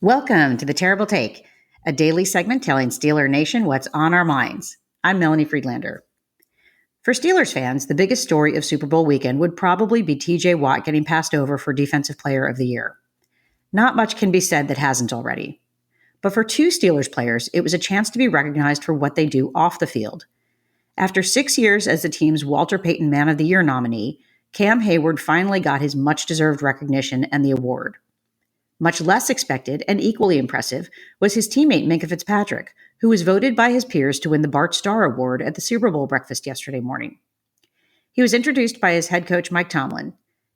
Welcome to The Terrible Take, a daily segment telling Steeler Nation what's on our minds. I'm Melanie Friedlander. For Steelers fans, the biggest story of Super Bowl weekend would probably be TJ Watt getting passed over for Defensive Player of the Year. Not much can be said that hasn't already. But for two Steelers players, it was a chance to be recognized for what they do off the field. After 6 years as the team's Walter Payton Man of the Year nominee, Cam Hayward finally got his much-deserved recognition and the award. Much less expected and equally impressive was his teammate Minkah Fitzpatrick, who was voted by his peers to win the Bart Starr Award at the Super Bowl breakfast yesterday morning. He was introduced by his head coach Mike Tomlin.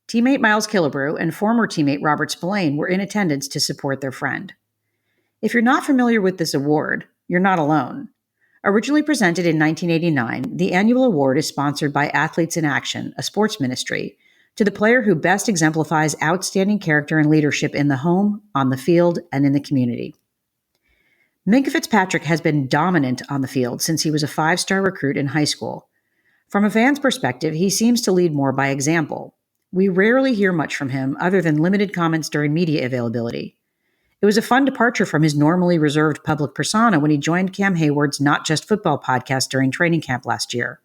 Teammate Miles Killebrew and former teammate Robert Spillane were in attendance to support their friend. If you're not familiar with this award, you're not alone. Originally presented in 1989, the annual award is sponsored by Athletes in Action, a sports ministry, to the player who best exemplifies outstanding character and leadership in the home, on the field, and in the community. Minkah Fitzpatrick has been dominant on the field since he was a 5-star recruit in high school. From a fan's perspective, he seems to lead more by example. We rarely hear much from him other than limited comments during media availability. It was a fun departure from his normally reserved public persona when he joined Cam Hayward's Not Just Football podcast during training camp last year.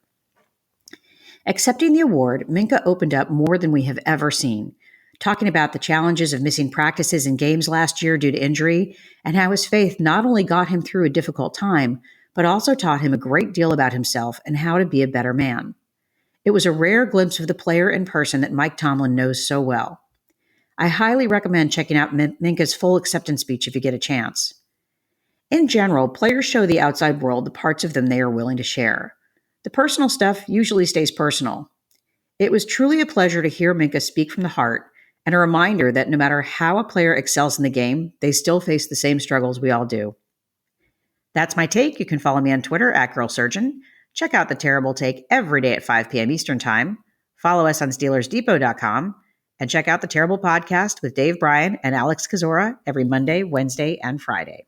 Accepting the award, Minkah opened up more than we have ever seen, talking about the challenges of missing practices and games last year due to injury, and how his faith not only got him through a difficult time, but also taught him a great deal about himself and how to be a better man. It was a rare glimpse of the player in person that Mike Tomlin knows so well. I highly recommend checking out Minkah's full acceptance speech if you get a chance. In general, players show the outside world the parts of them they are willing to share. The personal stuff usually stays personal. It was truly a pleasure to hear Minkah speak from the heart, and a reminder that no matter how a player excels in the game, they still face the same struggles we all do. That's my take. You can follow me on Twitter @GirlSurgeon. Check out The Terrible Take every day at 5 p.m. Eastern Time. Follow us on SteelersDepot.com. And check out The Terrible Podcast with Dave Bryan and Alex Kozora every Monday, Wednesday, and Friday.